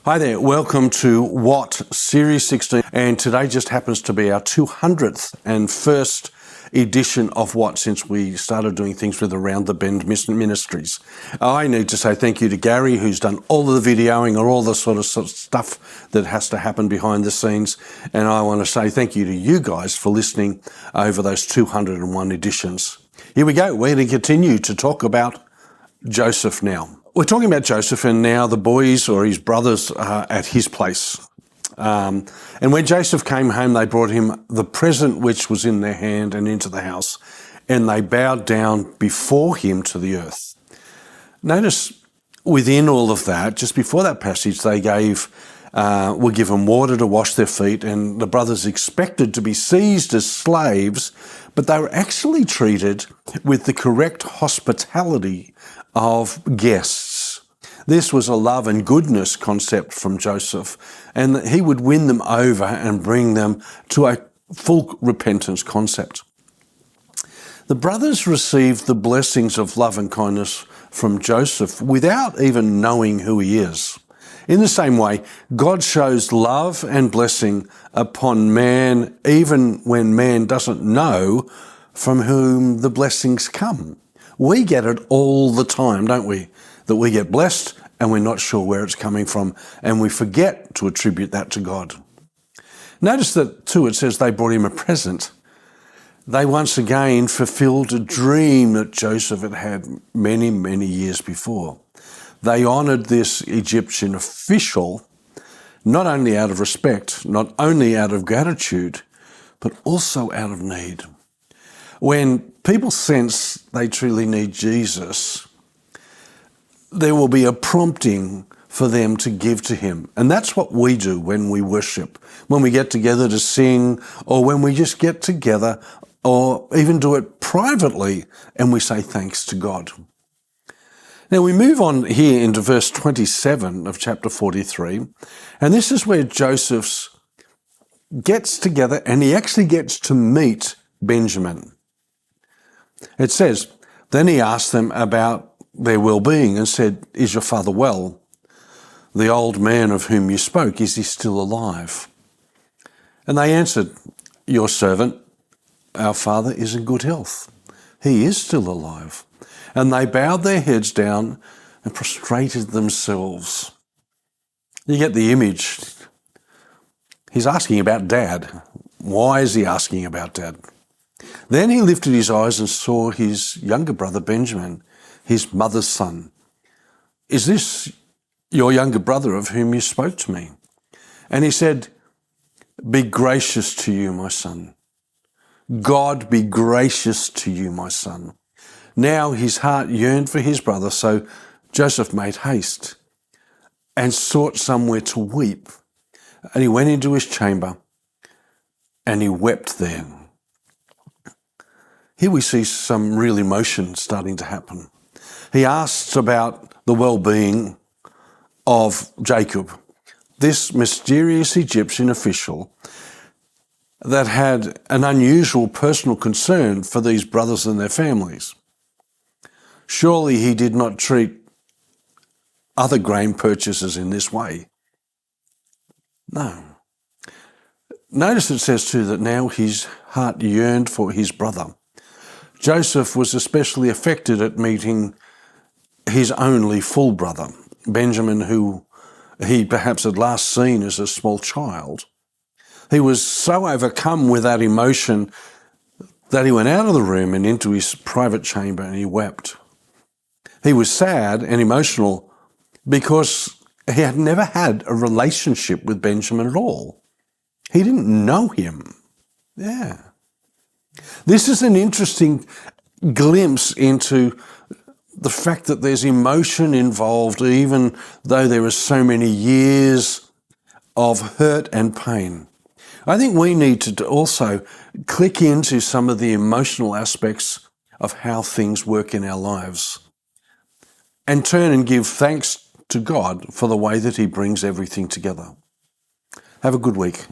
Hi there, welcome to What Series 16, and today just happens to be our 200th and first edition of What since we started doing things with Around the Bend Ministries. I need to say thank you to Gary, who's done all of the videoing or all the sort of stuff that has to happen behind the scenes, and I want to say thank you to you guys for listening over those 201 editions. Here we go, we're going to continue to talk about Joseph now. We're talking about Joseph, and now the boys or his brothers are at his place. And when Joseph came home, they brought him the present which was in their hand and into the house, and they bowed down before him to the earth. Notice within all of that, just before that passage, they were given water to wash their feet, and the brothers expected to be seized as slaves, but they were actually treated with the correct hospitality of guests. This was a love and goodness concept from Joseph, and that he would win them over and bring them to a full repentance concept. The brothers received the blessings of love and kindness from Joseph without even knowing who he is. In the same way, God shows love and blessing upon man even when man doesn't know from whom the blessings come. We get it all the time, don't we? That we get blessed and we're not sure where it's coming from, and we forget to attribute that to God. Notice that too, it says they brought him a present. They once again fulfilled a dream that Joseph had had many, many years before. They honoured this Egyptian official, not only out of respect, not only out of gratitude, but also out of need. When people sense they truly need Jesus, there will be a prompting for them to give to him. And that's what we do when we worship, when we get together to sing, or when we just get together, or even do it privately, and we say thanks to God. Now we move on here into verse 27 of chapter 43, and this is where Joseph gets together and he actually gets to meet Benjamin. It says, then he asked them about their well-being and said, is your father well? The old man of whom you spoke, is he still alive? And they answered, your servant, our father, is in good health. He is still alive. And they bowed their heads down and prostrated themselves. You get the image. He's asking about Dad. Why is he asking about Dad? Then he lifted his eyes and saw his younger brother Benjamin, his mother's son. Is this your younger brother of whom you spoke to me? And he said, be gracious to you, my son. God be gracious to you, my son. Now his heart yearned for his brother, so Joseph made haste and sought somewhere to weep. And he went into his chamber and he wept there. Here we see some real emotion starting to happen. He asks about the well-being of Jacob, this mysterious Egyptian official that had an unusual personal concern for these brothers and their families. Surely he did not treat other grain purchasers in this way. No. Notice it says too that now his heart yearned for his brother. Joseph was especially affected at meeting his only full brother, Benjamin, who he perhaps had last seen as a small child. He was so overcome with that emotion that he went out of the room and into his private chamber and he wept. He was sad and emotional because he had never had a relationship with Benjamin at all. He didn't know him. Yeah. This is an interesting glimpse into the fact that there's emotion involved, even though there are so many years of hurt and pain. I think we need to also click into some of the emotional aspects of how things work in our lives and turn and give thanks to God for the way that he brings everything together. Have a good week.